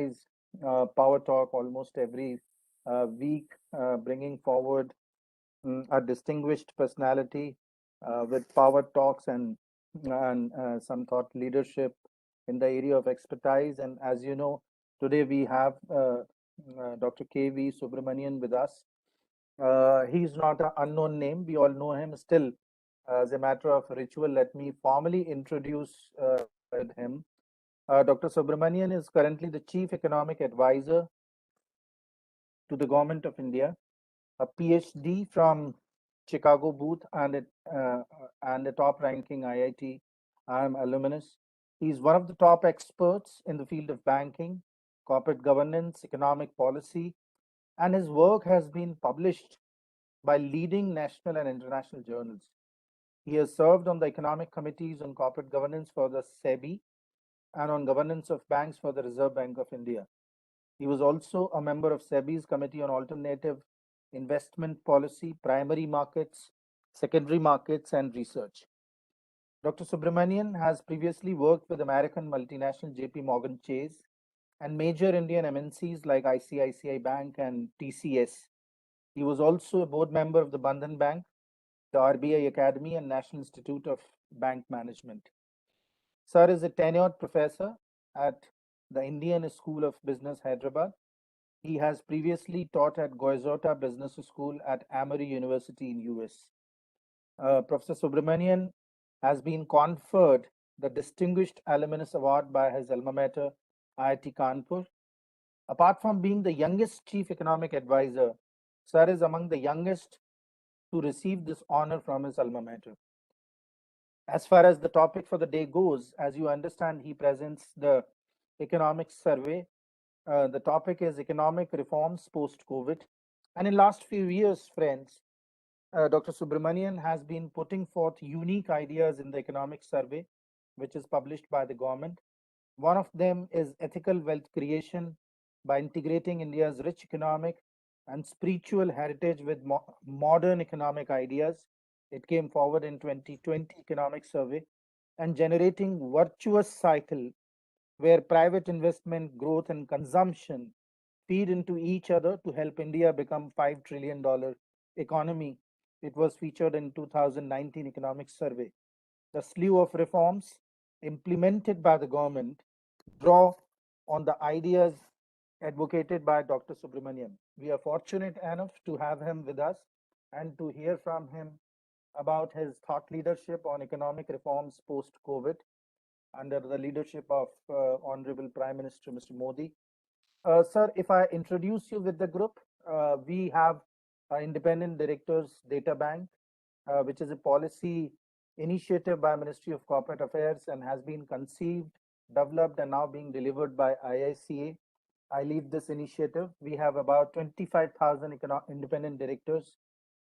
organize Power Talk almost every week, bringing forward a distinguished personality with power talks and some thought leadership in the area of expertise. And as you know, today we have Dr. K.V. Subramanian with us. He's not an unknown name. We all know him. Still, as a matter of ritual, let me formally introduce with him. Dr. Subramanian is currently the Chief Economic Advisor to the Government of India, a PhD from Chicago Booth and a top-ranking IIT alumnus. He's one of the top experts in the field of banking, corporate governance, economic policy, and his work has been published by leading national and international journals. He has served on the economic committees on corporate governance for the SEBI and on governance of banks for the Reserve Bank of India. He was also a member of SEBI's Committee on Alternative Investment Policy, Primary Markets, Secondary Markets, and Research. Dr. Subramanian has previously worked with American multinational JP Morgan Chase and major Indian MNCs like ICICI Bank and TCS. He was also a board member of the Bandhan Bank, the RBI Academy, and National Institute of Bank Management. Sir is a tenured professor at the Indian School of Business, Hyderabad. He has previously taught at Goizota Business School at Emory University in US. Professor Subramanian has been conferred the Distinguished Alumnus Award by his alma mater, IIT Kanpur. Apart from being the youngest Chief Economic Advisor, Sir is among the youngest to receive this honor from his alma mater. As far as the topic for the day goes, as you understand, he presents the economics survey. The topic is economic reforms post-COVID. And in last few years, friends, Dr. Subramanian has been putting forth unique ideas in the economic survey, which is published by the government. One of them is ethical wealth creation by integrating India's rich economic and spiritual heritage with modern economic ideas. It came forward in 2020 economic survey, and generating virtuous cycle where private investment, growth, and consumption feed into each other to help India become $5 trillion economy. It was featured in 2019 economic survey. The slew of reforms implemented by the government draw on the ideas advocated by Dr. Subramanian. We are fortunate enough to have him with us and to hear from him about his thought leadership on economic reforms post-COVID under the leadership of Honorable Prime Minister Mr. Modi. Sir, if I introduce you with the group, we have Independent Directors Data Bank, which is a policy initiative by Ministry of Corporate Affairs and has been conceived, developed, and now being delivered by IICA. I lead this initiative. We have about 25,000 independent directors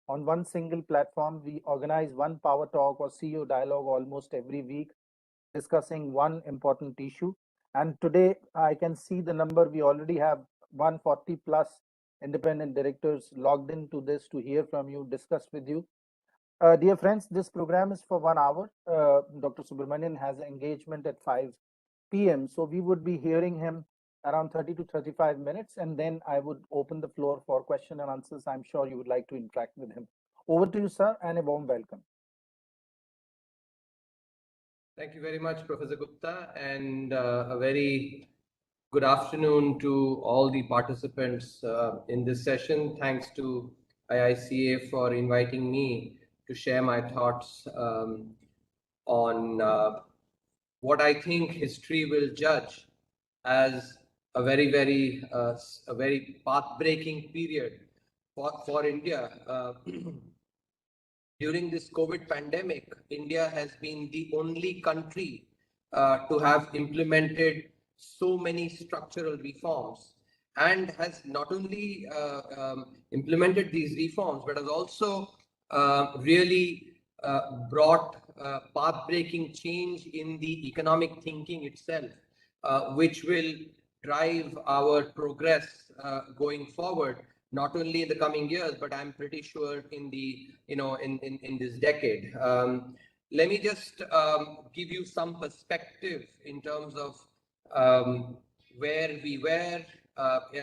on one single platform. We organize one power talk or CEO dialogue almost every week, discussing one important issue. And today I can see the number. We already have 140 plus independent directors logged into this to hear from you, discuss with you. Dear friends, this program is for 1 hour. Dr. Subramanian has engagement at 5 p.m. So we would be hearing him around 30 to 35 minutes, and then I would open the floor for question and answers. I'm sure you would like to interact with him. Over to you, sir, and a warm welcome. Thank you very much, Professor Gupta, and a very good afternoon to all the participants in this session. Thanks to IICA for inviting me to share my thoughts on what I think history will judge as a very path-breaking period for India. During this COVID pandemic, India has been the only country to have implemented so many structural reforms, and has not only implemented these reforms, but has also really brought path-breaking change in the economic thinking itself, which will drive our progress going forward, not only in the coming years, but I'm pretty sure in the in this decade. Let me just give you some perspective in terms of where we were,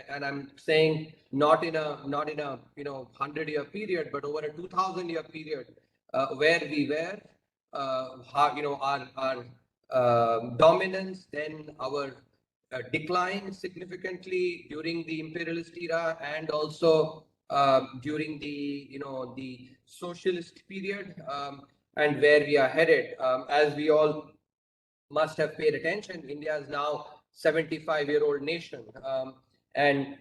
and I'm saying not in a 100-year period, but over a 2,000-year period, where we were, how, our dominance, then our decline significantly during the imperialist era, and also during the socialist period, and where we are headed. As we all must have paid attention, India is now 75-year-old nation, and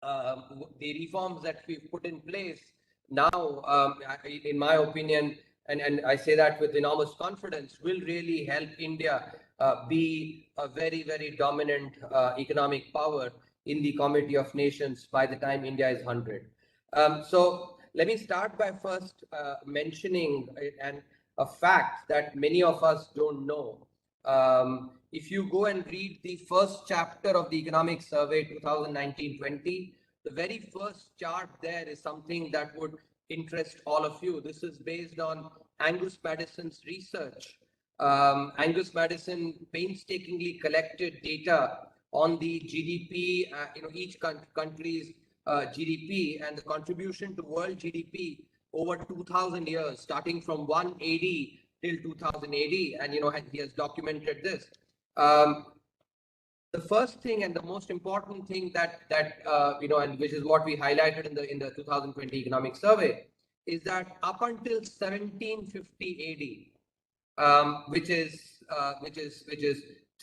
the reforms that we've put in place now, in my opinion, and I say that with enormous confidence, will really help India be a very, very dominant economic power in the Committee of Nations by the time India is 100. So let me start by first mentioning a fact that many of us don't know. If you go and read the first chapter of the Economic Survey 2019-20, the very first chart there is something that would interest all of you. This is based on Angus Madison's research. Angus Madison painstakingly collected data on the GDP, each country's GDP, and the contribution to world GDP over 2,000 years, starting from 180 till 2000 AD, and he has documented this. The first thing and the most important thing that and which is what we highlighted in the 2020 economic survey, is that up until 1750 AD, which is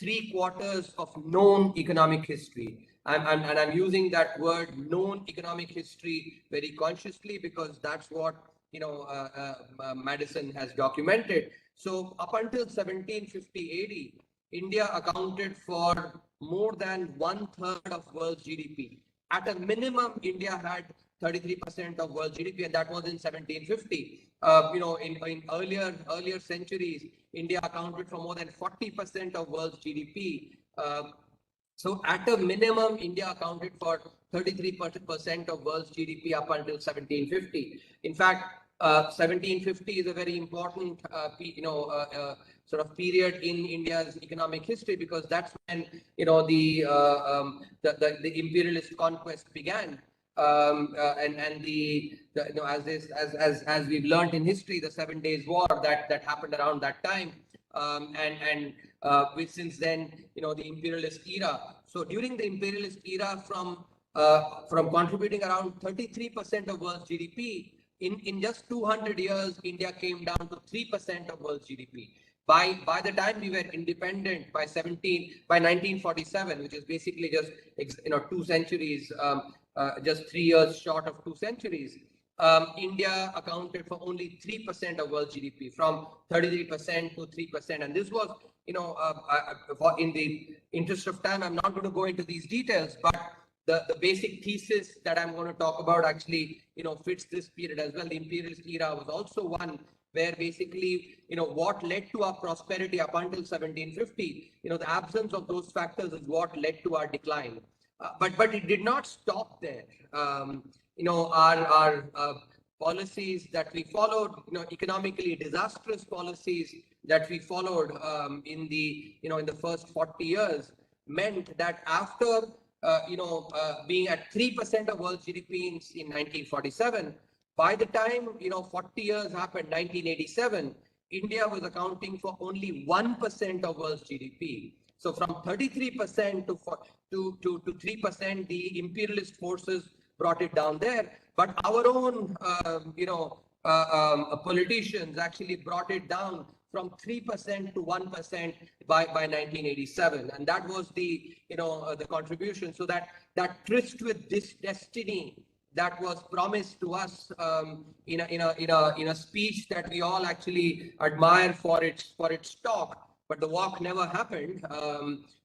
3/4 of known economic history. I'm using that word known economic history very consciously, because that's what Madison has documented. So up until 1750 AD, India accounted for more than 1/3 of world GDP. At a minimum, India had 33% of world GDP, and that was in 1750. In earlier centuries, India accounted for more than 40% of world's GDP. So at a minimum, India accounted for 33% of world's GDP up until 1750. In fact, 1750 is a very important, sort of period in India's economic history, because that's when the imperialist conquest began. And as we've learned in history, the 7 Days War that happened around that time, which since then, the imperialist era. So during the imperialist era, from contributing around 33% of world's GDP, in just 200 years, India came down to 3% of world's GDP. By the time we were independent, by 1947, which is basically just 2 centuries, just 3 years short of 2 centuries, India accounted for only 3% of world GDP, from 33% to 3%. And this was, in the interest of time, I'm not going to go into these details, but the basic thesis that I'm going to talk about actually, fits this period as well. The imperialist era was also one where basically, what led to our prosperity up until 1750, the absence of those factors is what led to our decline. But it did not stop there. Our policies that we followed, economically disastrous policies that we followed in the first 40 years, meant that after being at 3% of world GDP in 1947, by the time 40 years happened, 1987, India was accounting for only 1% of world's GDP. So from 33% to 3%, the imperialist forces brought it down there. But our own, politicians actually brought it down from 3% to 1% by 1987, and that was the contribution. So that tryst with this destiny that was promised to us in a speech that we all actually admire for its talk, but the walk never happened,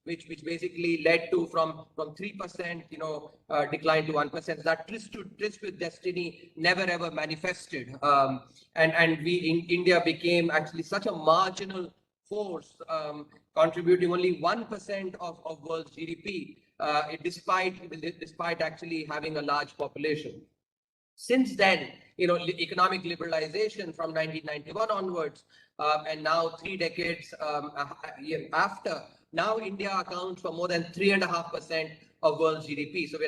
which basically led to from 3% decline to 1%. That tryst with destiny never ever manifested, and we in India became actually such a marginal force, contributing only 1% of world's GDP, despite actually having a large population. Since then, economic liberalization from 1991 onwards, and now 3 decades after, now India accounts for more than 3.5% of world's GDP. So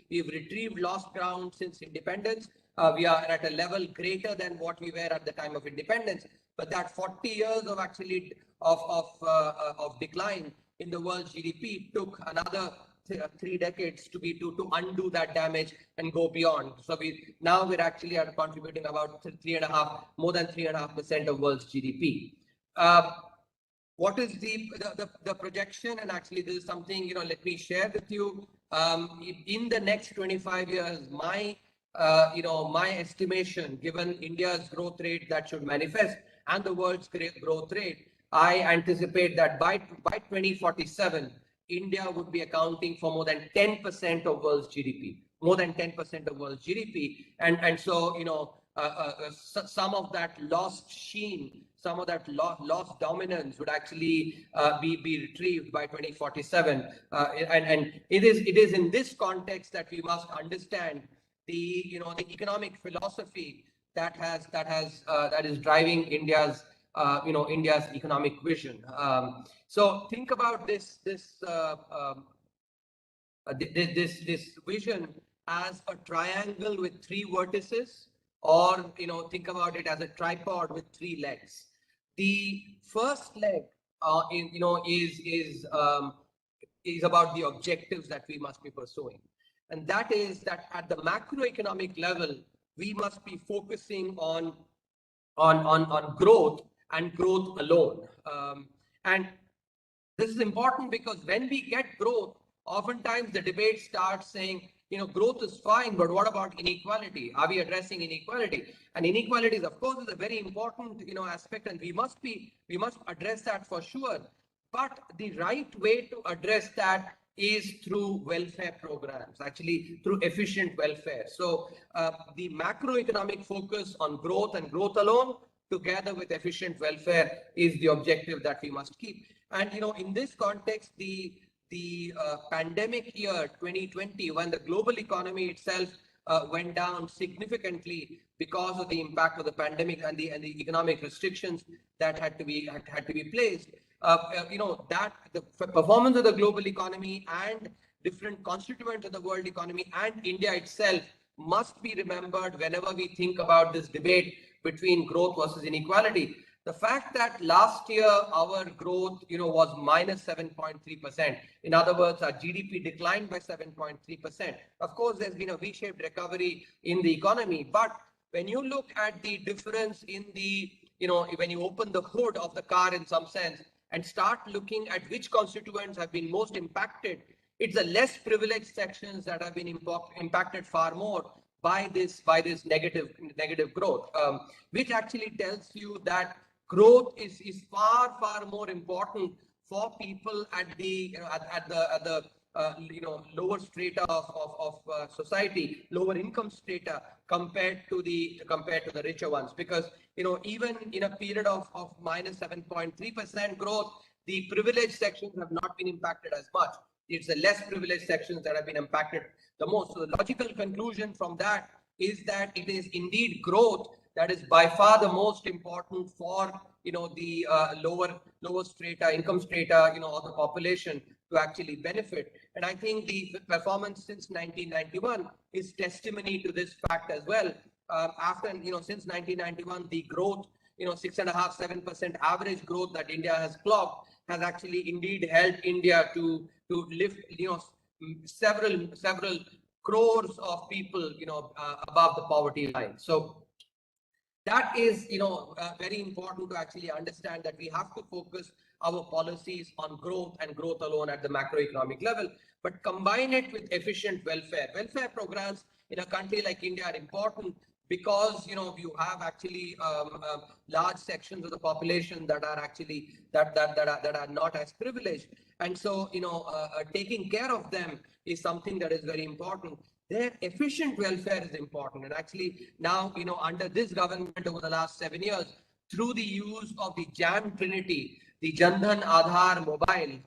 we've retrieved lost ground since independence. We are at a level greater than what we were at the time of independence. But that 40 years of actually of decline in the world's GDP took another 3 decades to undo that damage and go beyond. So we're actually are contributing about more than 3.5% of world's GDP. What is the projection? And actually, this is something, let me share with you. In the next 25 years, my estimation, given India's growth rate that should manifest and the world's growth rate, I anticipate that by 2047, India would be accounting for more than 10% of world's GDP, more than 10% of world's GDP. And so, some of that lost sheen, some of that lost dominance would actually be retrieved by 2047. And it is in this context that we must understand the economic philosophy that is driving India's economic vision. So think about this vision as a triangle with 3 vertices, or think about it as a tripod with 3 legs. The first leg is about the objectives that we must be pursuing, and that is that at the macroeconomic level we must be focusing on growth and growth alone. And this is important because when we get growth, oftentimes the debate starts saying, growth is fine, but what about inequality? Are we addressing inequality? And inequalities, of course, is a very important, aspect, and we must address that for sure. But the right way to address that is through welfare programs, actually through efficient welfare. So the macroeconomic focus on growth and growth alone, together with efficient welfare, is the objective that we must keep. And in this context, the pandemic year 2020, when the global economy itself went down significantly because of the impact of the pandemic and the economic restrictions that had to be placed, that the performance of the global economy and different constituents of the world economy and India itself must be remembered whenever we think about this debate between growth versus inequality. The fact that last year our growth, was minus 7.3%. In other words, our GDP declined by 7.3%. Of course, there's been a V-shaped recovery in the economy, but when you look at the difference in the, when you open the hood of the car in some sense and start looking at which constituents have been most impacted, it's the less privileged sections that have been impacted far more by this negative growth, which actually tells you that growth is far more important for people at the lower strata of society, lower income strata, compared to the richer ones. Because even in a period of minus 7.3% growth, the privileged sections have not been impacted as much. It's the less privileged sections that have been impacted the most. So the logical conclusion from that is that it is indeed growth that is by far the most important for the lower strata, income strata, of the population to actually benefit. And I think the performance since 1991 is testimony to this fact as well. Since 1991, the growth, 6.5–7% average growth that India has clocked has actually indeed helped India to lift, several crores of people, above the poverty line. So that is, very important to actually understand that we have to focus our policies on growth and growth alone at the macroeconomic level, but combine it with efficient welfare. Welfare programs in a country like India are important because, you have actually large sections of the population that are actually that are not as privileged, and so taking care of them is something that is very important. Their efficient welfare is important, and actually now, under this government over the last 7 years, through the use of the JAM Trinity, the Jan Dhan Aadhaar mobile,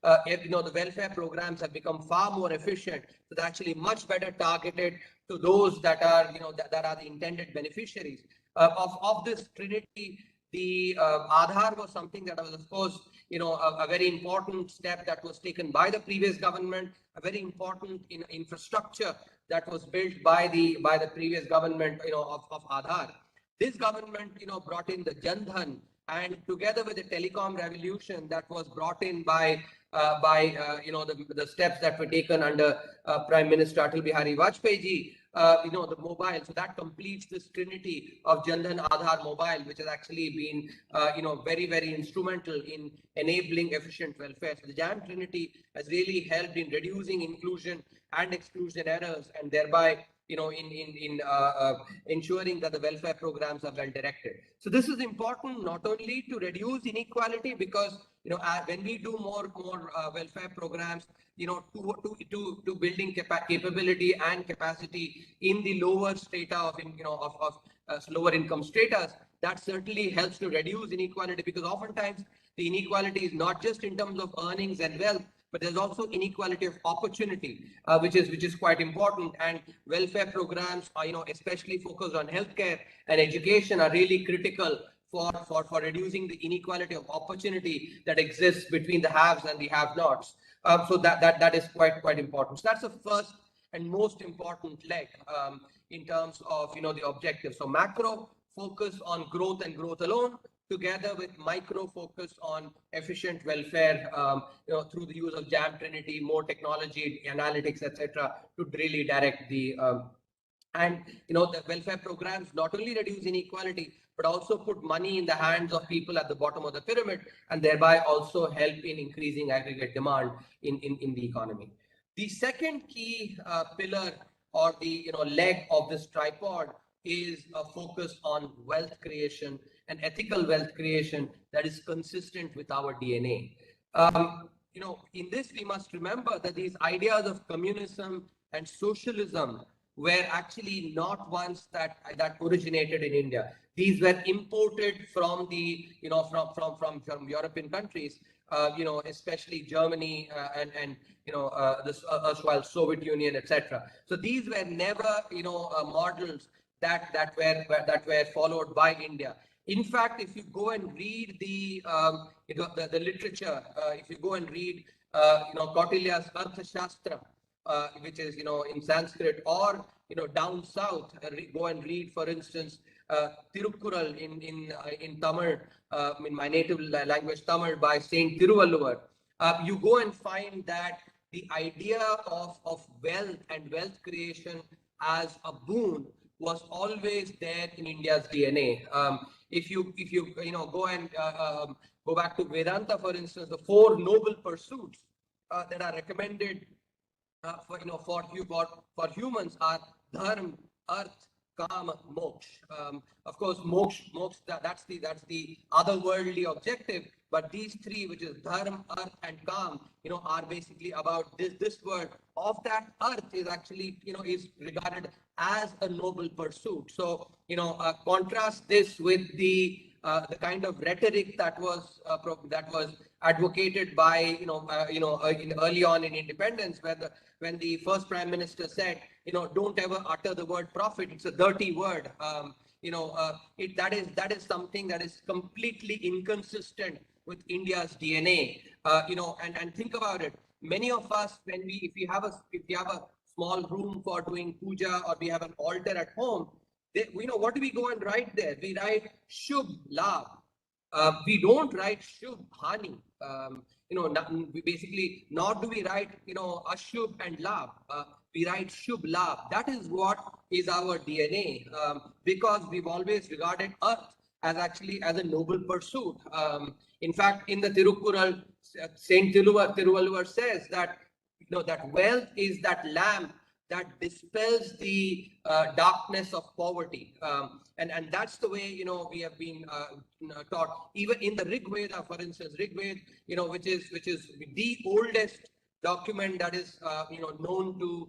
the welfare programs have become far more efficient. So they're actually much better targeted to those that are, that are the intended beneficiaries of this Trinity. The Aadhaar was something that was, of course, a very important step that was taken by the previous government, a very important infrastructure that was built by the previous government, of Aadhaar. This government, brought in the Jan Dhan, and together with the telecom revolution that was brought in by the steps that were taken under Prime Minister Atal Bihari Vajpayee ji, the mobile. So that completes this trinity of Jan Dhan, Aadhaar, mobile, which has actually been, very, very instrumental in enabling efficient welfare. So the JAM trinity has really helped in reducing inclusion and exclusion errors, and thereby, in ensuring that the welfare programs are well directed. So this is important not only to reduce inequality, because when we do more welfare programs, to building capability and capacity in the lower strata of lower income stratas, that certainly helps to reduce inequality, because oftentimes the inequality is not just in terms of earnings and wealth, but there's also inequality of opportunity, which is quite important. And welfare programs are, especially focused on healthcare and education, are really critical for reducing the inequality of opportunity that exists between the haves and the have-nots. So that is quite important. So that's the first and most important leg, in terms of the objective. So macro focus on growth and growth alone, together with micro focus on efficient welfare, through the use of JAM Trinity, more technology, analytics, etc., to really direct the and the welfare programs not only reduce inequality, but also put money in the hands of people at the bottom of the pyramid, and thereby also help in increasing aggregate demand in the economy. The second key pillar, or the leg of this tripod, is a focus on wealth creation and ethical wealth creation that is consistent with our DNA. In this we must remember that these ideas of communism and socialism were actually not ones that originated in India. These were imported from the from European countries, especially Germany, and this erstwhile Soviet Union, etc. So these were never models that were followed by India. In fact, if you go and read the literature, if you go and read Kautilya's Arthashastra, which is in Sanskrit, or down south, go and read, for instance, Tirukkural in Tamil, in my native language Tamil, by Saint Tiruvalluvar. You go and find that the idea of wealth and wealth creation as a boon was always there in India's DNA. If you go and go back to Vedanta, for instance, the four noble pursuits that are recommended for humans are dharma, arth, kama, moksha. Of course, moksha, that's the otherworldly objective. But these three, which is dharma, arth, and kam, are basically about this word. Of that, arth is actually is regarded as a noble pursuit. So contrast this with the kind of rhetoric that was advocated by early on in independence, when the first prime minister said, don't ever utter the word profit, it's a dirty word. That is something that is completely inconsistent with India's DNA. And think about it. Many of us, if you have a small room for doing puja, or we have an altar at home, what do we go and write there? We write Shubh Labh. We don't write Shubh Hani. We basically, not do we write Ashubh and Labh. We write Shubh Labh. That is what is our DNA, because we've always regarded earth as a noble pursuit. In fact, in the Tirukkural, Saint Tiruvalluvar says that that wealth is that lamp that dispels the darkness of poverty, and that's the way we have been taught. Even in the Rig Veda, for instance, Rig Veda, which is the oldest document that is known to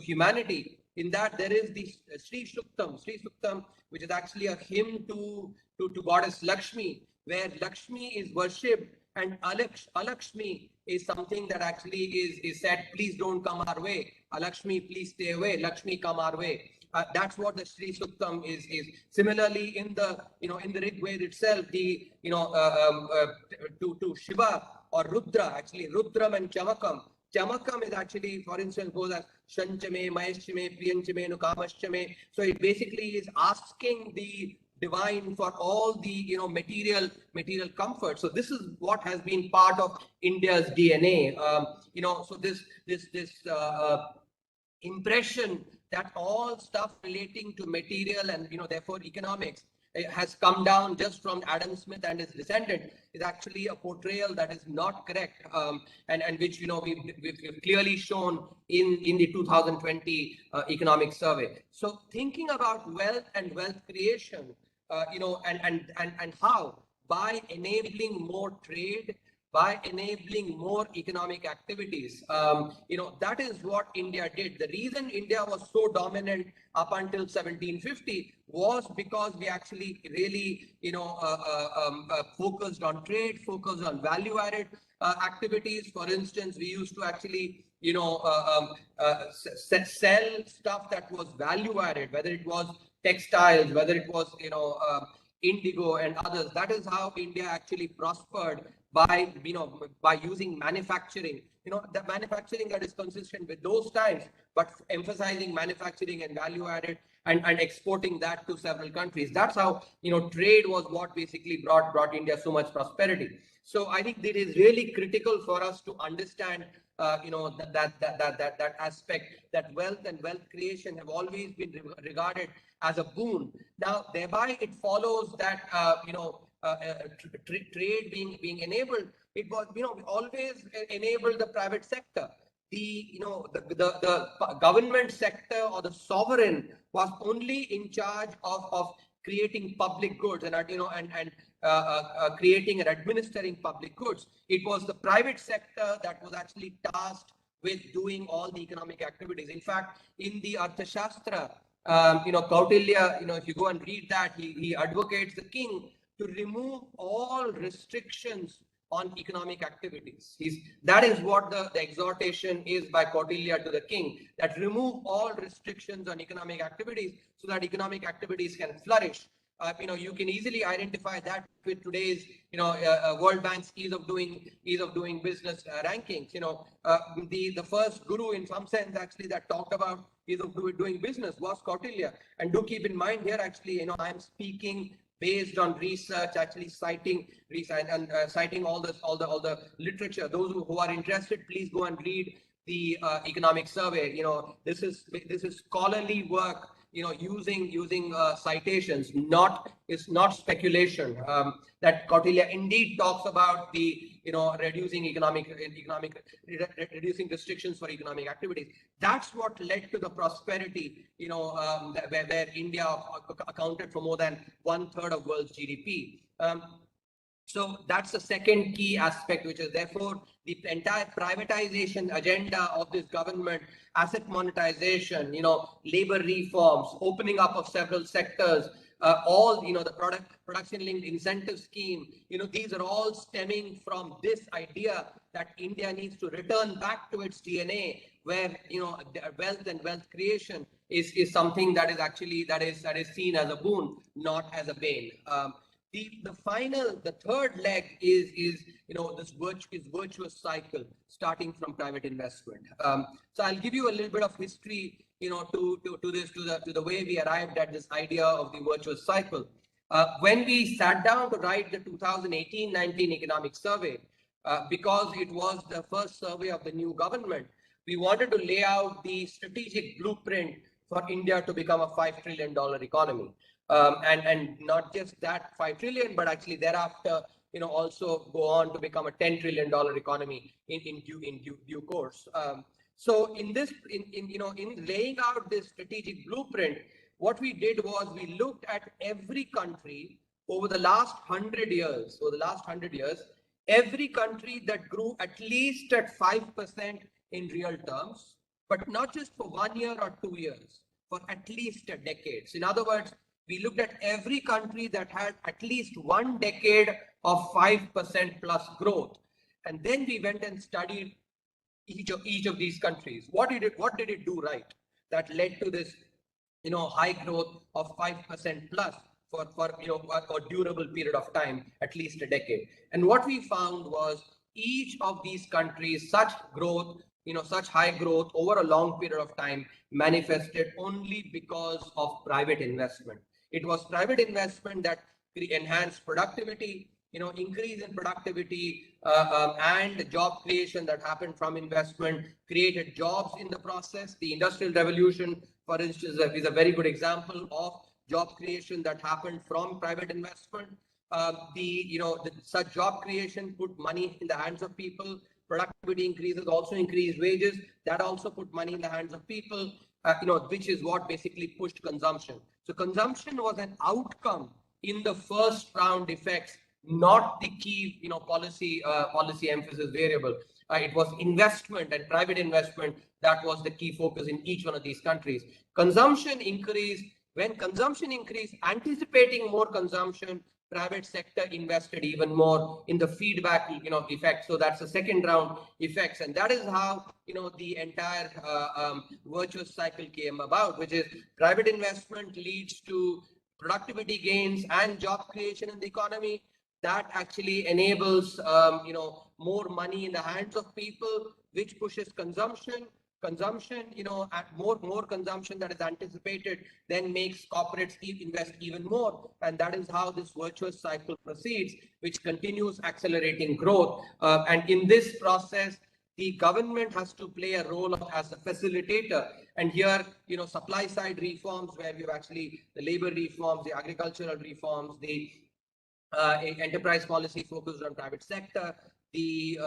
humanity. In that, there is the Sri Suktam, which is actually a hymn to goddess Lakshmi, where Lakshmi is worshipped, and Alakshmi is something that actually is said, please don't come our way. Alakshmi, please stay away. Lakshmi, come our way. That's what the Sri Suktam is. Similarly, in the in the Rig Veda itself, the to Shiva or Rudra, actually Rudram and Chamakam. Chamakam is actually, for instance, goes as Shanchame, Maheshchame, Priyanchame, Nukamashchame. So it basically is asking the divine for all the material comfort. So this is what has been part of India's DNA. So this impression that all stuff relating to material and therefore economics has come down just from Adam Smith and his descendant is actually a portrayal that is not correct, and which we've clearly shown in the 2020 economic survey. So thinking about wealth and wealth creation, and how by enabling more trade, by enabling more economic activities. That is what India did. The reason India was so dominant up until 1750 was because we actually really, focused on trade, focused on value-added activities. For instance, we used to actually, sell stuff that was value-added, whether it was textiles, whether it was, indigo and others. That is how India actually prospered by using manufacturing. The manufacturing that is consistent with those times, but emphasizing manufacturing and value added and exporting that to several countries. That's how trade was what basically brought India so much prosperity. So I think it is really critical for us to understand that aspect, that wealth and wealth creation have always been regarded as a boon. Now, thereby it follows that trade being enabled, it was always enabled the private sector. The government sector or the sovereign was only in charge of creating public goods and creating and administering public goods. It was the private sector that was actually tasked with doing all the economic activities. In fact, in the Arthashastra, Kautilya, if you go and read that, he advocates the king to remove all restrictions on economic activities. That is what the exhortation is by Kautilya to the king, that remove all restrictions on economic activities so that economic activities can flourish. You can easily identify that with today's, World Bank's ease of doing business rankings. The first guru, in some sense, actually, that talked about ease of doing business was Kautilya. And do keep in mind here, actually, I am speaking based on research, actually citing all the literature. Those who are interested, please go and read the economic survey. This is scholarly work, using citations. It's not speculation. That Kautilya indeed talks about the reducing reducing restrictions for economic activities. That's what led to the prosperity, where India accounted for more than 1/3 of world's GDP. So that's the second key aspect, which is therefore the entire privatization agenda of this government, asset monetization, labor reforms, opening up of several sectors, all, the production linked incentive scheme, these are all stemming from this idea that India needs to return back to its DNA, where, wealth and wealth creation is something that is actually, that is seen as a boon, not as a bane. The third leg is this virtuous cycle starting from private investment. So I'll give you a little bit of history, to the way we arrived at this idea of the virtuous cycle. When we sat down to write the 2018-19 economic survey, because it was the first survey of the new government, we wanted to lay out the strategic blueprint for India to become a $5 trillion economy. And not just that 5 trillion, but actually thereafter, also go on to become a $10 trillion economy in due course. So in laying out this strategic blueprint, what we did was we looked at every country over the last 100 years. Every country that grew at least at 5% in real terms, but not just for 1 year or 2 years, for at least a decade. So in other words, we looked at every country that had at least 1 decade of 5% plus growth. And then we went and studied each of these countries. What did it do right that led to this high growth of 5% plus for a durable period of time, at least a decade. And what we found was each of these countries, such growth, such high growth over a long period of time manifested only because of private investment. It was private investment that enhanced productivity, increase in productivity, and job creation that happened from investment created jobs in the process. The Industrial Revolution, for instance, is a very good example of job creation that happened from private investment. Such job creation put money in the hands of people. Productivity increases also increased wages. That also put money in the hands of people. Which is what basically pushed consumption. So consumption was an outcome in the first round effects, not the key, policy emphasis variable. It was investment and private investment that was the key focus in each one of these countries. Consumption increased. When consumption increased, anticipating more consumption, private sector invested even more in the feedback, effect. So that's the second round effects, and that is how the entire virtuous cycle came about, which is private investment leads to productivity gains and job creation in the economy. That actually enables more money in the hands of people, which pushes consumption, at more consumption that is anticipated, then makes corporates invest even more. And that is how this virtuous cycle proceeds, which continues accelerating growth. And in this process, the government has to play a role as a facilitator. And here, supply side reforms, where we've actually the labor reforms, the agricultural reforms, the enterprise policy focused on private sector, the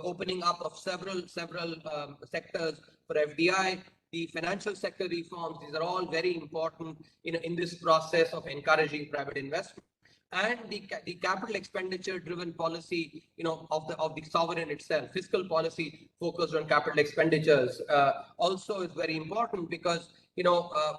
opening up of several sectors for FDI, the financial sector reforms. These are all very important in this process of encouraging private investment. And the capital expenditure driven policy of the sovereign itself, fiscal policy focused on capital expenditures, also is very important, because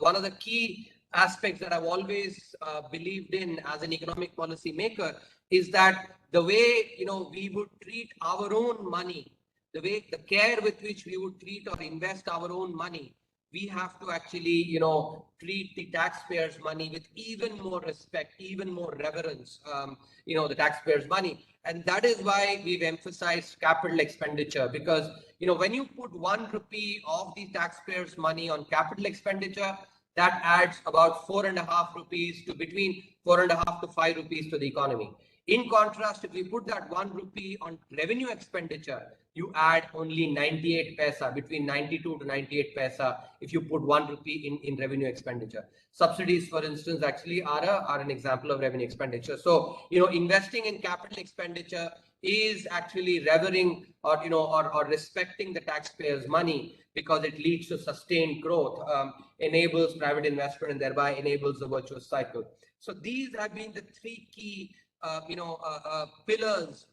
one of the key aspects that I've always believed in as an economic policy maker is that the way we would treat our own money, the care with which we would treat or invest our own money, we have to actually treat the taxpayers' money with even more respect, even more reverence. The taxpayers' money, and that is why we've emphasized capital expenditure, because when you put 1 rupee of the taxpayers' money on capital expenditure, that adds about 4.5 rupees to between 4.5 to 5 rupees to the economy. In contrast, if we put that 1 rupee on revenue expenditure, you add only 98 paisa, between 92 to 98 paisa, if you put 1 rupee in revenue expenditure. Subsidies, for instance, actually are an example of revenue expenditure. So, investing in capital expenditure is actually revering or respecting the taxpayers' money, because it leads to sustained growth, enables private investment, and thereby enables the virtuous cycle. So these have been the three key pillars,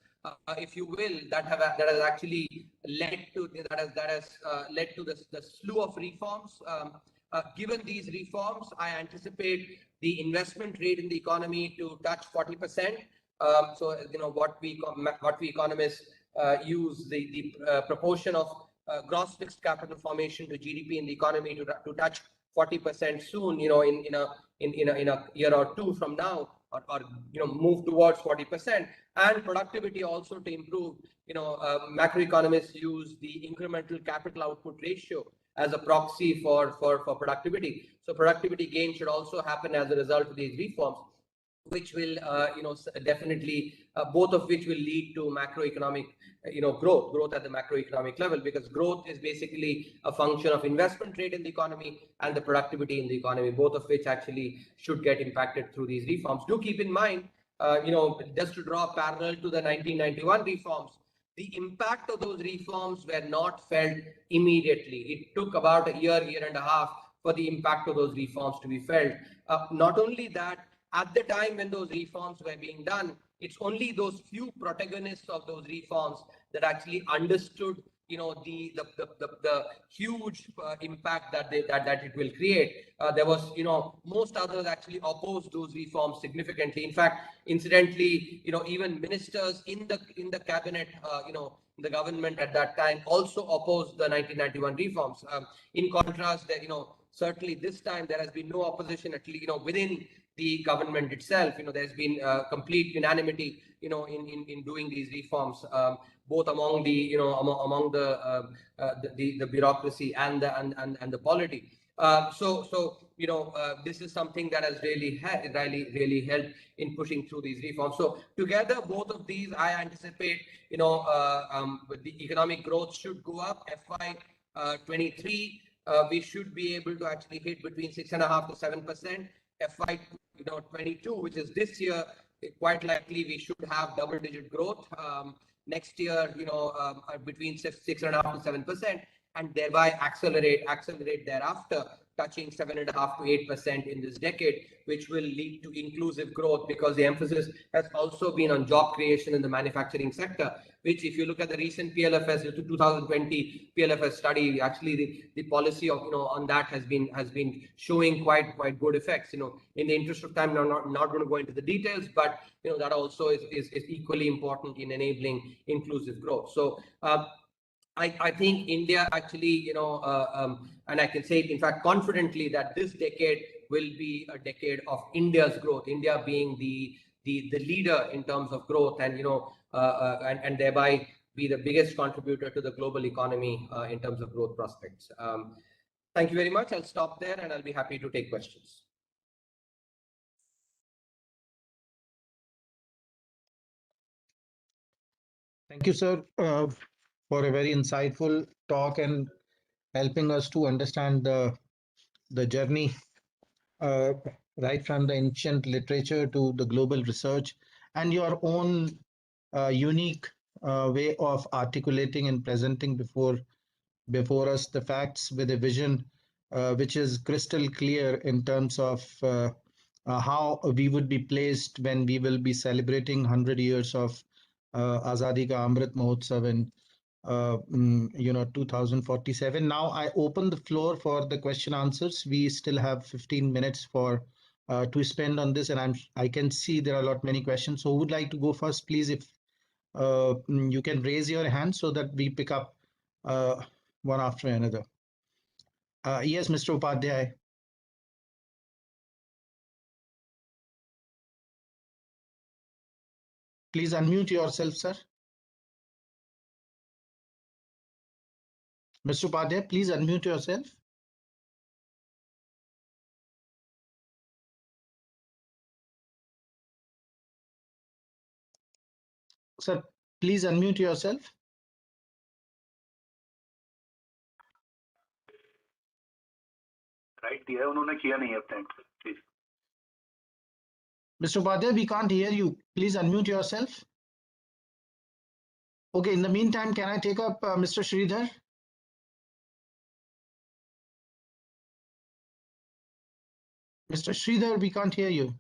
if you will, that has actually led to the slew of reforms. Given these reforms, I anticipate the investment rate in the economy to touch 40%. So what we economists use the proportion of gross fixed capital formation to GDP in the economy to touch 40% soon. In a year or two from now, or move towards 40%, and productivity also to improve. Macroeconomists use the incremental capital output ratio as a proxy for productivity. So productivity gain should also happen as a result of these reforms, which will definitely both of which will lead to macroeconomic growth at the macroeconomic level, because growth is basically a function of investment rate in the economy and the productivity in the economy, both of which actually should get impacted through these reforms. Do keep in mind, just to draw a parallel to the 1991 reforms, the impact of those reforms were not felt immediately. It took about a year and a half for the impact of those reforms to be felt. Not only that, at the time when those reforms were being done, it's only those few protagonists of those reforms that actually understood, the huge impact that it will create. There was, most others actually opposed those reforms significantly. In fact, incidentally, even ministers in the cabinet, the government at that time also opposed the 1991 reforms. In contrast, certainly this time there has been no opposition, at least, within the government itself. There's been complete unanimity, in doing these reforms, both among the, among the bureaucracy and the polity. This is something that has really helped in pushing through these reforms. So together, both of these, I anticipate, with the economic growth should go up. FY23, we should be able to actually hit between 6.5 to 7%. FY22, which is this year, quite likely we should have double-digit growth. Next year, between 6.5 to 7%, and thereby accelerate thereafter, touching 7.5 to 8% in this decade, which will lead to inclusive growth, because the emphasis has also been on job creation in the manufacturing sector, which, if you look at the recent PLFS, the 2020 PLFS study, actually the policy of, on that has been showing quite good effects. In the interest of time, I'm not going to go into the details, but that also is equally important in enabling inclusive growth. So I think India actually, and I can say it, in fact, confidently, that this decade will be a decade of India's growth, India being the leader in terms of growth, and and thereby be the biggest contributor to the global economy in terms of growth prospects. Thank you very much. I'll stop there, and I'll be happy to take questions. Thank you, sir, for a very insightful talk and helping us to understand the journey, uh, right from the ancient literature to the global research, and your own unique way of articulating and presenting before us the facts with a vision which is crystal clear in terms of how we would be placed when we will be celebrating 100 years of Azadi Ka Amrit Mahotsav in 2047. Now I open the floor for the question answers. We still have 15 minutes for to spend on this, and I can see there are a lot many questions. So who would like to go first, please? If you can raise your hand so that we pick up one after another. Yes, Mr. Upadhyay. Please unmute yourself, sir. Mr. Upadhyay, please unmute yourself. Sir, please unmute yourself. Right दिया है उन्होंने, किया नहीं अब time please. Mr. Upadhyay, we can't hear you. Please unmute yourself. Okay, in the meantime, can I take up Mr. Sridhar? Mr. Sridhar, we can't hear you.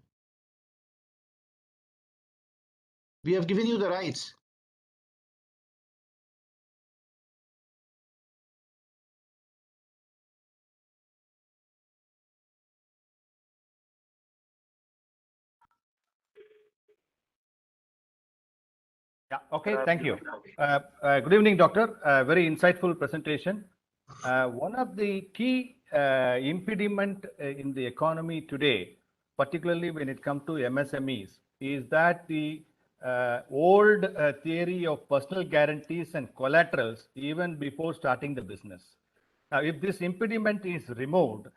We have given you the rights. Yeah, okay, thank you. Good evening, Doctor. Very insightful presentation. One of the key impediment in the economy today, particularly when it comes to MSMEs, is that the old theory of personal guarantees and collaterals even before starting the business. Now, if this impediment is removed,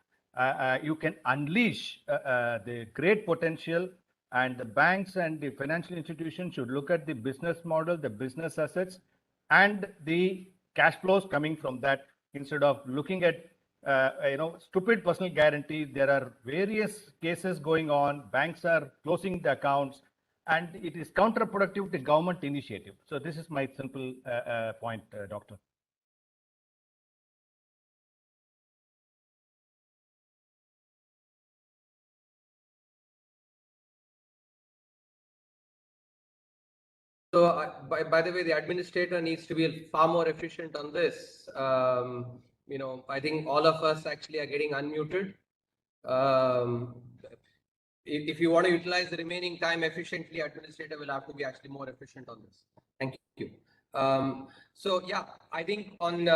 you can unleash the great potential, and the banks and the financial institutions should look at the business model, the business assets, and the cash flows coming from that, instead of looking at stupid personal guarantees. There are various cases going on. Banks are closing the accounts, and it is counterproductive to government initiative. So this is my simple point, Doctor. So, by the way, the administrator needs to be far more efficient on this. I think all of us actually are getting unmuted. If you want to utilize the remaining time efficiently, administrator will have to be actually more efficient on this. Thank you. So yeah, I think on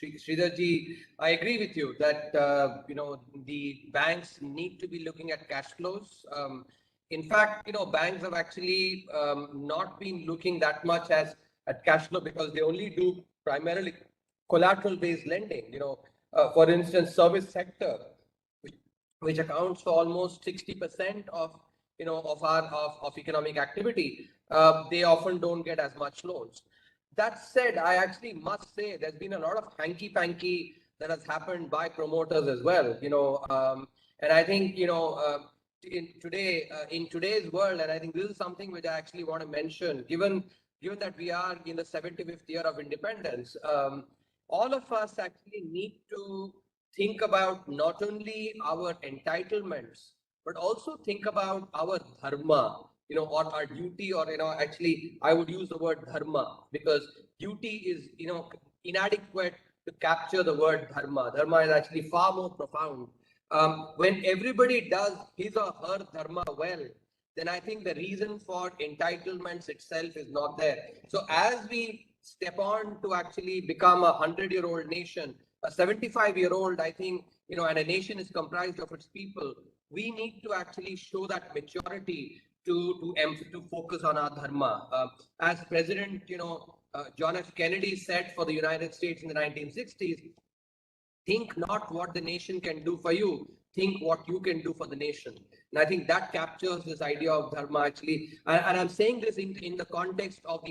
Sridharji, I agree with you that the banks need to be looking at cash flows. In fact, banks have actually not been looking that much at cash flow because they only do primarily collateral-based lending. For instance, service sector, which accounts for almost 60% of of economic activity, they often don't get as much loans. That said, I actually must say there's been a lot of hanky-panky that has happened by promoters as well. And I think in today's world, and I think this is something which I actually want to mention, given that we are in the 75th year of independence, all of us actually need to think about not only our entitlements, but also think about our dharma, or our duty, or, actually, I would use the word dharma because duty is, inadequate to capture the word dharma. Dharma is actually far more profound. When everybody does his or her dharma well, then I think the reason for entitlements itself is not there. So as we step on to actually become a 100-year-old nation, a 75-year-old, I think, and a nation is comprised of its people, we need to actually show that maturity to focus on our dharma. As President, John F. Kennedy said for the United States in the 1960s, think not what the nation can do for you, think what you can do for the nation. And I think that captures this idea of dharma actually. And I'm saying this in the context of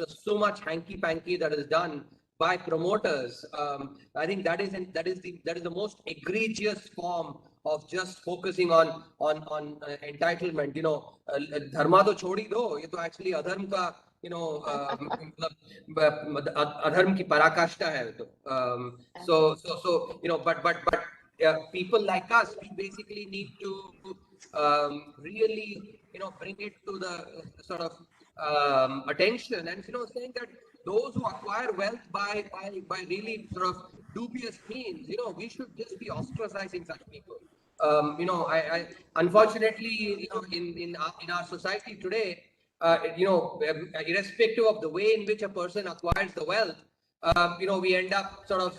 so much hanky-panky that is done by promoters. I think that is the most egregious form of just focusing on entitlement. Dharma to chhodi do, ye to actually adharm ka, adharm ki parakashta hai. So but people like us, we basically need to really bring it to the sort of attention, and saying that those who acquire wealth by really sort of dubious means, we should just be ostracizing such people. I unfortunately, in our society today, irrespective of the way in which a person acquires the wealth, we end up sort of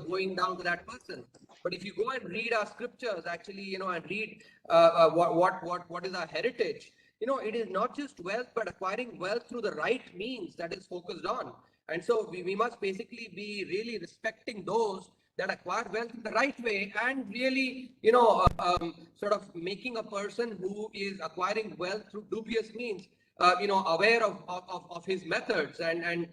going down to that person. But if you go and read our scriptures, actually, and read what is our heritage, it is not just wealth, but acquiring wealth through the right means that is focused on. And so we must basically be really respecting those that acquire wealth in the right way, and really, sort of making a person who is acquiring wealth through dubious means, aware of his methods, and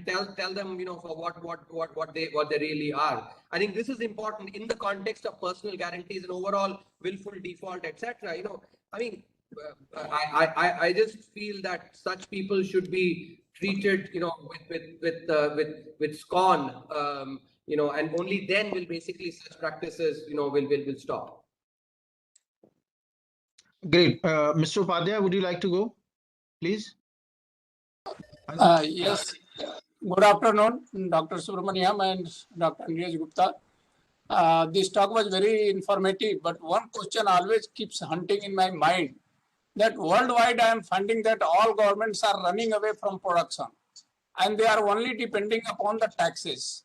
tell them, for what they really are. I think this is important in the context of personal guarantees and overall willful default, etc. I mean, I just feel that such people should be treated, with scorn, and only then will basically such practices, will stop. Great. Mr. Upadhyay, would you like to go, please? Yes. Good afternoon, Dr. Subramanian and Dr. Neeraj Gupta. This talk was very informative, but one question always keeps hunting in my mind, that worldwide I am finding that all governments are running away from production and they are only depending upon the taxes.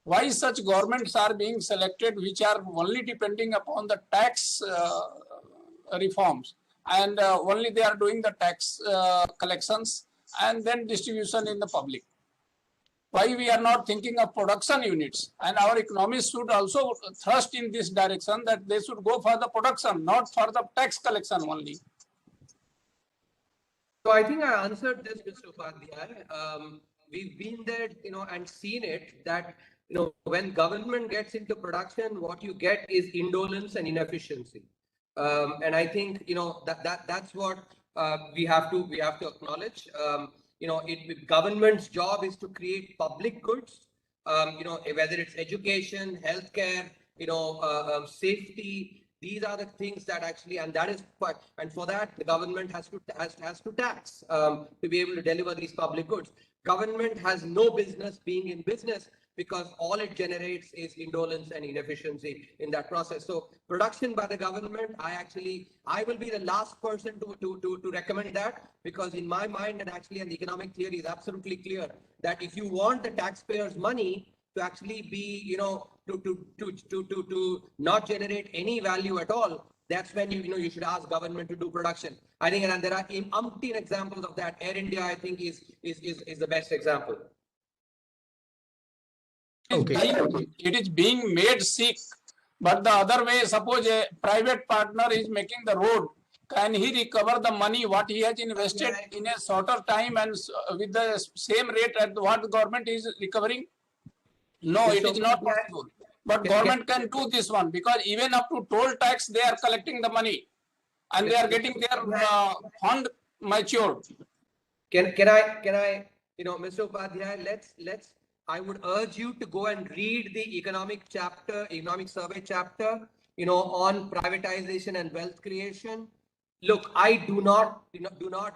Why such governments are being selected which are only depending upon the tax reforms, and only they are doing the tax collections and then distribution in the public? Why we are not thinking of production units? And our economists should also thrust in this direction, that they should go for the production, not for the tax collection only. So I think I answered this, Mr. Upadhyay. We've been there, and seen it, that, when government gets into production, what you get is indolence and inefficiency. And I think, that's what we have to acknowledge. Government's job is to create public goods, whether it's education, healthcare, safety. These are the things that actually, and that is quite, and for that the government has to tax to be able to deliver these public goods. Government has no business being in business because all it generates is indolence and inefficiency in that process. So production by the government, I will be the last person to recommend that, because in my mind, and the economic theory is absolutely clear, that if you want the taxpayers' money to actually be, to not generate any value at all, that's when you should ask government to do production. I think, and there are umpteen examples of that. Air India, I think, is the best example. Okay. It is being made sick, but the other way, suppose a private partner is making the road, can he recover the money what he has invested in a shorter time and with the same rate at what the government is recovering? No, it is not possible. But government can do this one, because even up to toll tax, they are collecting the money and they are getting their fund matured. Can I, Mr. Upadhyay, let's, I would urge you to go and read the economic survey chapter, on privatization and wealth creation. Look, I do not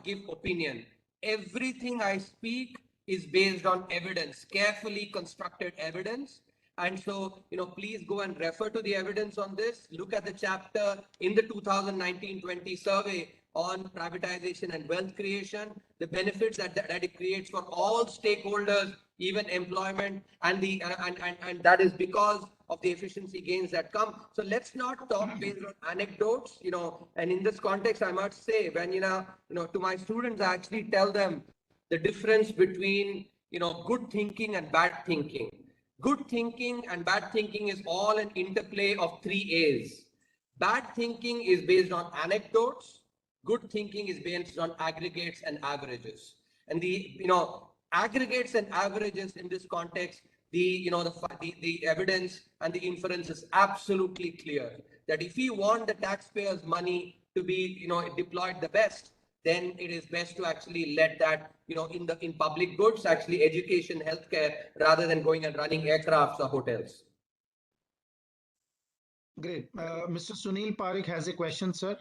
give opinion. Everything I speak is based on evidence, carefully constructed evidence. And so, please go and refer to the evidence on this. Look at the chapter in the 2019-20 survey on privatization and wealth creation, the benefits that it creates for all stakeholders, even employment, and that is because of the efficiency gains that come. So let's not talk based on anecdotes, and in this context, I must say, when, to my students, I actually tell them the difference between, good thinking and bad thinking. Good thinking and bad thinking is all an interplay of 3 A's. Bad thinking is based on anecdotes. Good thinking is based on aggregates and averages. And the aggregates and averages in this context, the evidence and the inference is absolutely clear that if we want the taxpayers' money to be deployed the best, then it is best to actually let that in public goods, actually education, healthcare, rather than going and running aircrafts or hotels. Great. Mr. Sunil Parikh has a question, sir.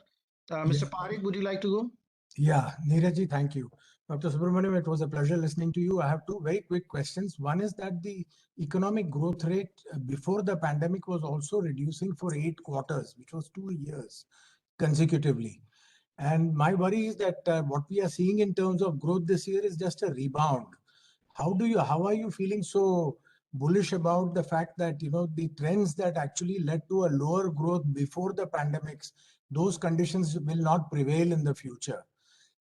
Mr. Parikh, would you like to go? Yeah, Neeraj, thank you. Dr. Subramanian, it was a pleasure listening to you. I have 2 very quick questions. One is that the economic growth rate before the pandemic was also reducing for 8 quarters, which was 2 years consecutively. And my worry is that what we are seeing in terms of growth this year is just a rebound. How are you feeling so bullish about the fact that, the trends that actually led to a lower growth before the pandemics, those conditions will not prevail in the future?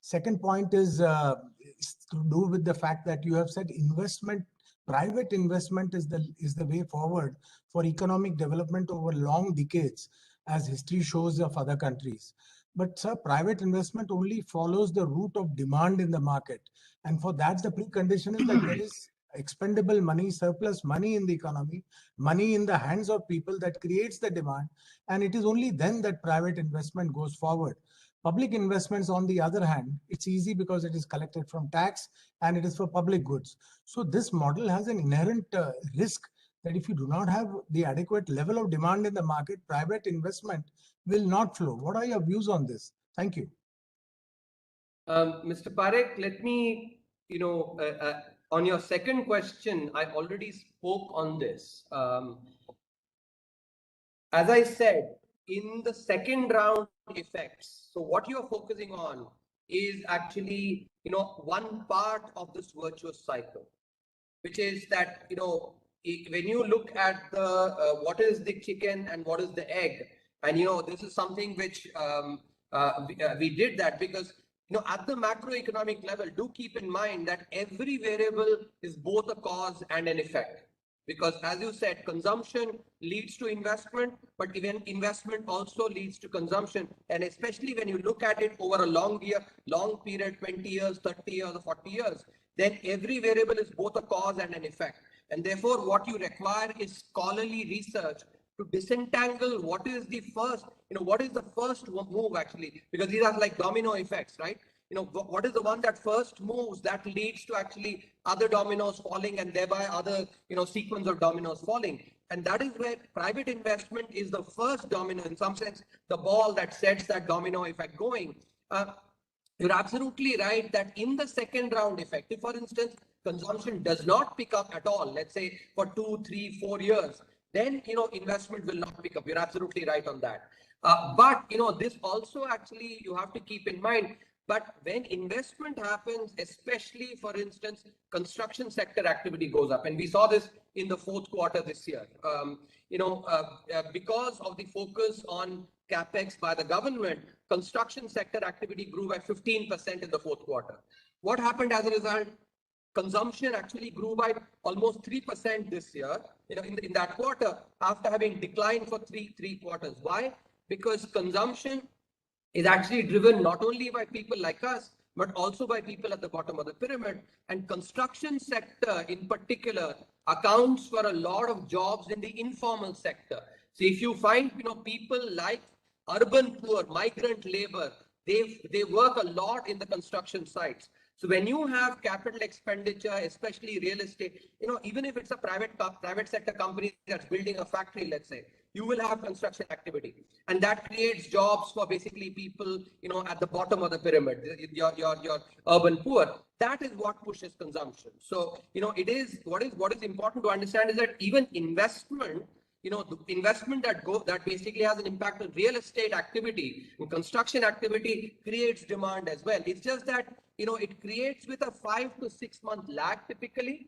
Second point is to do with the fact that you have said private investment is the way forward for economic development over long decades, as history shows of other countries. But sir, private investment only follows the route of demand in the market. And for that, the precondition is that there is expendable money, surplus money in the economy, money in the hands of people that creates the demand. And it is only then that private investment goes forward. Public investments, on the other hand, it's easy because it is collected from tax and it is for public goods. So this model has an inherent risk that if you do not have the adequate level of demand in the market, private investment will not flow. What are your views on this? Thank you. Mr. Parikh, let me, on your second question, I already spoke on this. As I said, in the second round effects, so what you're focusing on is actually, one part of this virtuous cycle, which is that, when you look at the what is the chicken and what is the egg, and this is something which we did that because at the macroeconomic level, do keep in mind that every variable is both a cause and an effect. Because as you said, consumption leads to investment, but even investment also leads to consumption. And especially when you look at it over a long period, 20 years, 30 years, or 40 years, then every variable is both a cause and an effect. And therefore, what you require is scholarly research to disentangle what is the first, what is the first move actually, because these are like domino effects, right? What is the one that first moves that leads to actually other dominoes falling and thereby other, sequence of dominoes falling. And that is where private investment is the first domino, in some sense, the ball that sets that domino effect going. You're absolutely right that in the second round effect, if for instance, consumption does not pick up at all, let's say for 2, 3, 4 years, then, investment will not pick up. You're absolutely right on that. But, this also actually you have to keep in mind, but when investment happens, especially for instance, construction sector activity goes up. And we saw this in the fourth quarter this year. Because of the focus on capex by the government, construction sector activity grew by 15% in the fourth quarter. What happened as a result? Consumption actually grew by almost 3% this year, in that quarter, after having declined for three quarters. Why? Because consumption is actually driven not only by people like us, but also by people at the bottom of the pyramid. And construction sector in particular accounts for a lot of jobs in the informal sector. So if you find, people like urban poor, migrant labor, they work a lot in the construction sites. So when you have capital expenditure, especially real estate, even if it's a private sector company that's building a factory, let's say, you will have construction activity, and that creates jobs for basically people, at the bottom of the pyramid, your urban poor. That is what pushes consumption. So, it is what is important to understand is that even investment, the investment that basically has an impact on real estate activity and construction activity creates demand as well. It's just that, it creates with a 5 to 6 month lag typically,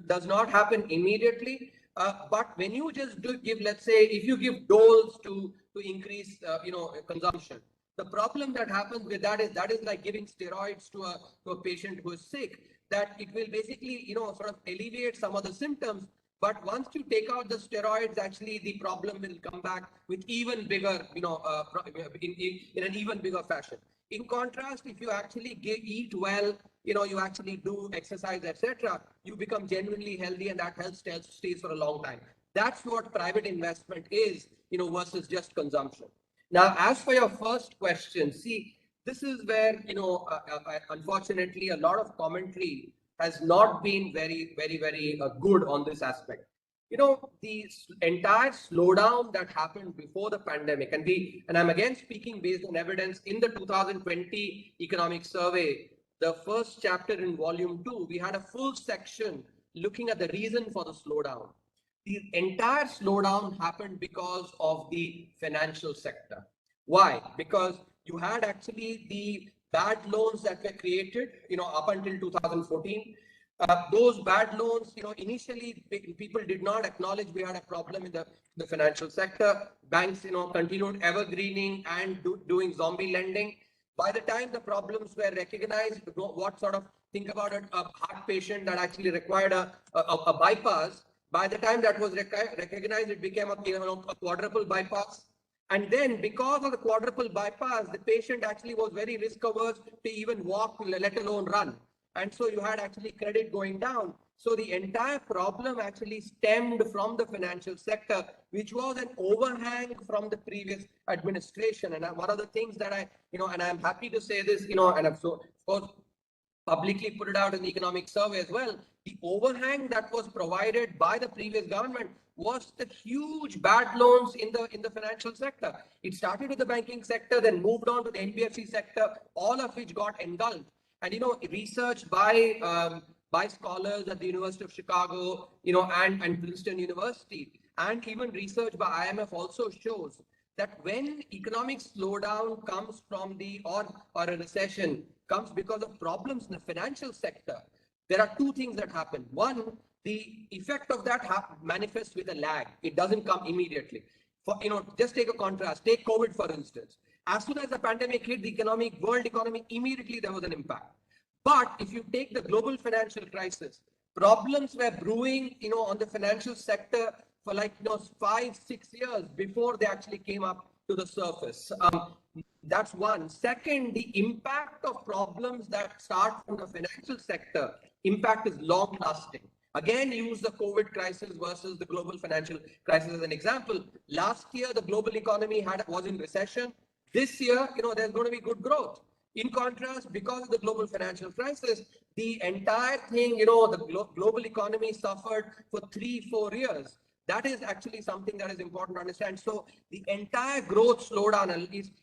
does not happen immediately. But when you just give, let's say, if you give doles to increase, consumption, the problem that happens with that is like giving steroids to a patient who is sick, that it will basically, sort of alleviate some of the symptoms. But once you take out the steroids, actually the problem will come back with even bigger, in an even bigger fashion. In contrast, if you actually eat well, you actually do exercise, etc., you become genuinely healthy, and that health stays for a long time. That's what private investment is, versus just consumption. Now, as for your first question, see, this is where, unfortunately, a lot of commentary has not been very, very, very good on this aspect. The entire slowdown that happened before the pandemic, and I'm again speaking based on evidence in the 2020 economic survey, the first chapter in volume 2, we had a full section looking at the reason for the slowdown. The entire slowdown happened because of the financial sector. Why? Because you had actually the bad loans that were created, up until 2014. Those bad loans, initially people did not acknowledge we had a problem in the financial sector. Banks, continued evergreening and doing zombie lending. By the time the problems were recognized, think about it, a heart patient that actually required a bypass. By the time that was recognized, it became a quadruple bypass. And then because of the quadruple bypass, the patient actually was very risk averse to even walk, let alone run. And so you had actually credit going down. So the entire problem actually stemmed from the financial sector, which was an overhang from the previous administration. And one of the things that and I'm happy to say this, and I've of course publicly put it out in the economic survey as well, the overhang that was provided by the previous government was the huge bad loans in the financial sector. It started with the banking sector, then moved on to the NBFC sector, all of which got engulfed. And research by scholars at the University of Chicago, and Princeton University, and even research by IMF also shows that when economic slowdown comes from or a recession comes because of problems in the financial sector, there are two things that happen. One, the effect of that manifests with a lag. It doesn't come immediately. Just take a contrast. Take COVID, for instance. As soon as the pandemic hit the world economy, immediately there was an impact. But if you take the global financial crisis, problems were brewing, on the financial sector for 5-6 years before they actually came up to the surface. That's one. Second, the impact of problems that start from the financial sector, impact is long lasting. Again, use the COVID crisis versus the global financial crisis as an example. Last year, the global economy was in recession. This year, there's going to be good growth. In contrast, because of the global financial crisis, the entire thing, the global economy suffered for 3-4 years. That is actually something that is important to understand. So the entire growth slowdown,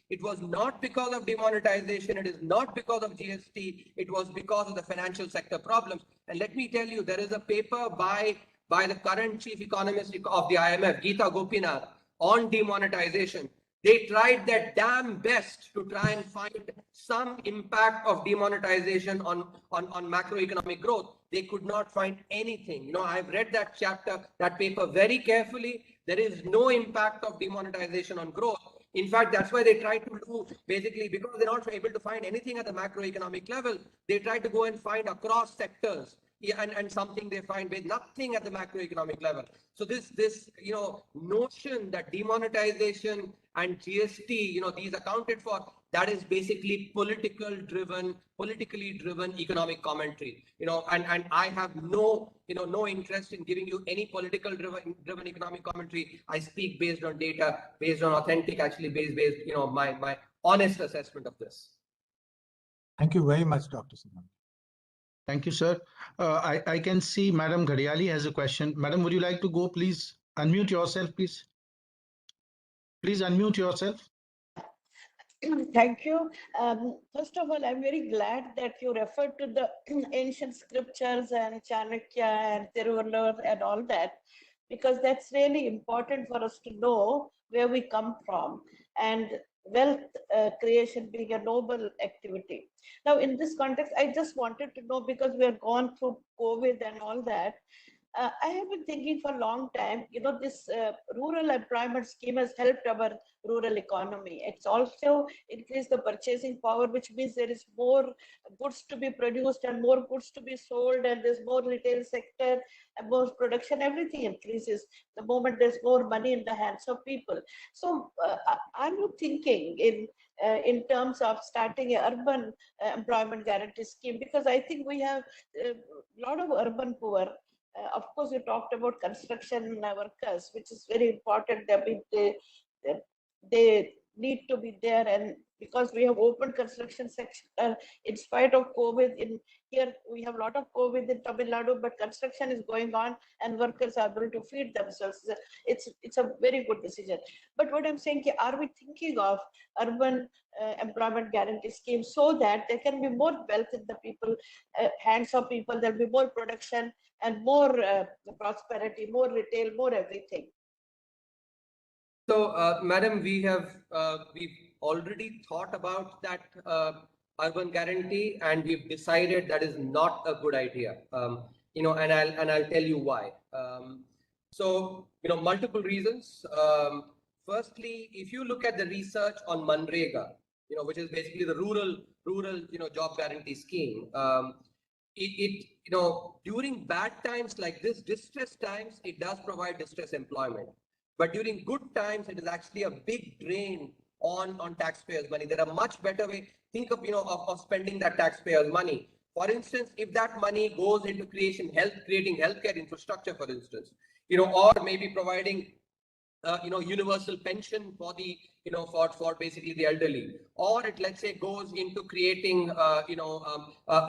it was not because of demonetization, it is not because of GST, it was because of the financial sector problems. And let me tell you, there is a paper by the current chief economist of the IMF, Geeta Gopinath, on demonetization. They tried their damn best to try and find some impact of demonetization on macroeconomic growth. They could not find anything. You know, I've read that chapter, that paper very carefully. There is no impact of demonetization on growth. In fact, that's why they try to do, basically, because they're not able to find anything at the macroeconomic level, they try to go and find across sectors. Yeah, and something they find with nothing at the macroeconomic level. So this notion that demonetization and GST, these accounted for, that is basically politically driven economic commentary. And I have no interest in giving you any political driven economic commentary. I speak based on data, based on authentic, actually based my honest assessment of this. Thank you very much, Dr. Subramanian. Thank you, sir. I can see Madam Ghadiali has a question. Madam, would you like to go, please? Unmute yourself, please. Please unmute yourself. Thank you. First of all, I'm very glad that you referred to the ancient scriptures and Chanakya and Tiruvallur and all that, because that's really important for us to know where we come from, and wealth creation being a noble activity. Now, in this context, I just wanted to know, because we have gone through COVID and all that, I have been thinking for a long time, this rural employment scheme has helped our rural economy. It's also increased the purchasing power, which means there is more goods to be produced and more goods to be sold, and there's more retail sector and more production. Everything increases the moment there's more money in the hands of people. So are you thinking in terms of starting an urban employment guarantee scheme? Because I think we have a lot of urban poor. Of course, you talked about construction workers, which is very important. They need to be there, and because we have open construction sector, in spite of COVID, in here we have a lot of COVID in Tamil Nadu, but construction is going on and workers are able to feed themselves. It's a very good decision. But what I'm saying, are we thinking of urban employment guarantee scheme so that there can be more wealth in the people, hands of people, there'll be more production and more prosperity, more retail, more everything? So, Madam, we've already thought about that urban guarantee, and we've decided that is not a good idea. And I'll tell you why. So, multiple reasons. Firstly, if you look at the research on Manrega, which is basically the rural job guarantee scheme, during bad times like this, distress times, it does provide distress employment. But during good times, it is actually a big drain on taxpayers' money. There are much better way. Think of spending that taxpayers' money. For instance, if that money goes into creating healthcare infrastructure, for instance, or maybe providing universal pension for the for basically the elderly, or it, let's say, goes into creating a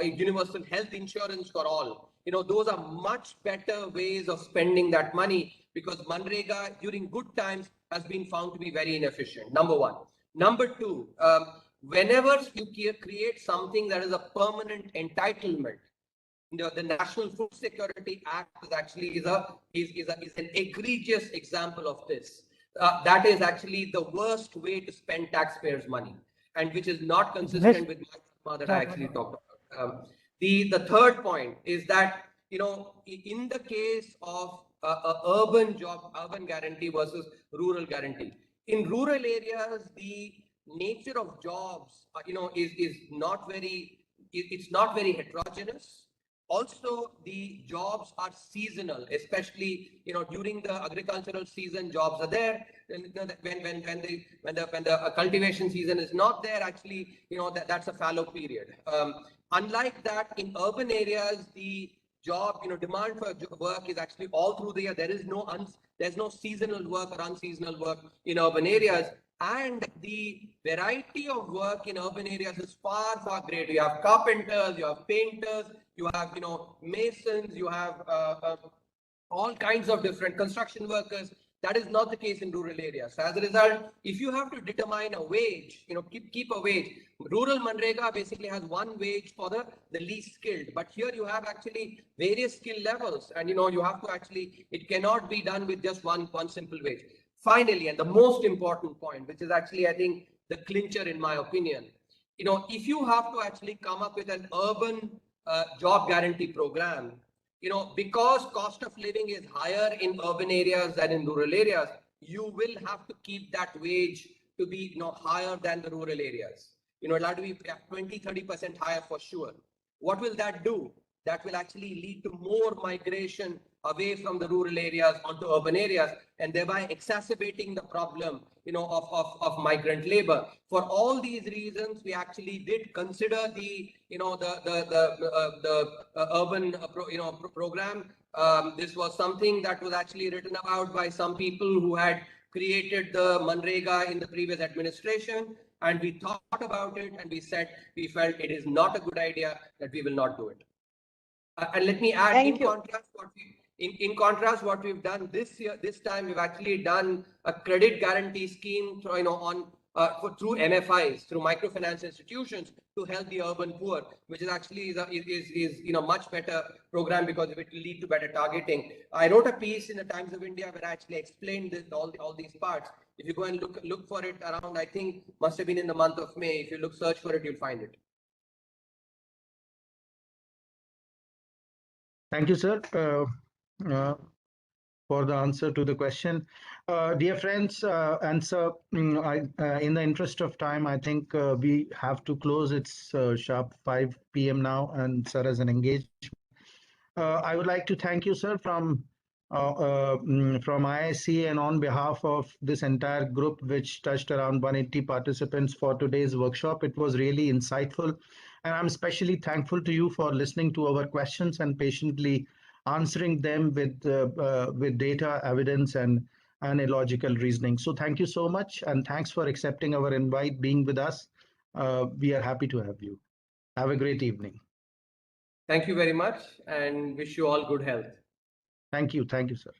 universal health insurance for all. Those are much better ways of spending that money, because Manrega during good times has been found to be very inefficient. Number one. Number two, whenever you create something that is a permanent entitlement, the National Food Security Act is actually is an egregious example of this. That is actually the worst way to spend taxpayers' money, and which is not consistent with my that I actually talked about. The third point is that in the case of urban guarantee versus rural guarantee, in rural areas the nature of jobs is not very, it's not very heterogeneous. Also, the jobs are seasonal, especially during the agricultural season. Jobs are there. And when the cultivation season is not there, actually, that's a fallow period. Unlike that, in urban areas, the job demand for work is actually all through the year. There's no seasonal work or unseasonal work in urban areas. And the variety of work in urban areas is far greater. You have carpenters, you have painters, you have masons, you have all kinds of different construction workers. That is not the case in rural areas. So as a result, if you have to determine a wage, keep a wage. Rural Manrega basically has one wage for the least skilled, but here you have actually various skill levels, and you have to actually, it cannot be done with just one simple wage. Finally, and the most important point, which is actually, I think, the clincher in my opinion, if you have to actually come up with an urban job guarantee program, because cost of living is higher in urban areas than in rural areas, you will have to keep that wage to be, higher than the rural areas. It'll have to be 20-30% higher for sure. What will that do? That will actually lead to more migration away from the rural areas onto urban areas, and thereby exacerbating the problem, of migrant labor. For all these reasons, we actually did consider the urban program. This was something that was actually written about by some people who had created the Manrega in the previous administration, and we thought about it and we said we felt it is not a good idea, that we will not do it. And let me add, in contrast, what we've done this time, we've actually done a credit guarantee scheme, through MFIs, through microfinance institutions, to help the urban poor, which is actually is much better program because it will lead to better targeting. I wrote a piece in the Times of India where I actually explained this, all these parts. If you go and look for it around, I think must have been in the month of May. If you search for it, you'll find it. Thank you, sir, for the answer to the question. Dear friends, and sir, in the interest of time, I think we have to close. It's sharp 5 p.m. now, and sir has an engagement. I would like to thank you, sir, from IICA and on behalf of this entire group, which touched around 180 participants for today's workshop. It was really insightful. And I'm especially thankful to you for listening to our questions and patiently answering them with data, evidence, and illogical reasoning. So thank you so much. And thanks for accepting our invite, being with us. We are happy to have you. Have a great evening. Thank you very much, and wish you all good health. Thank you. Thank you, sir.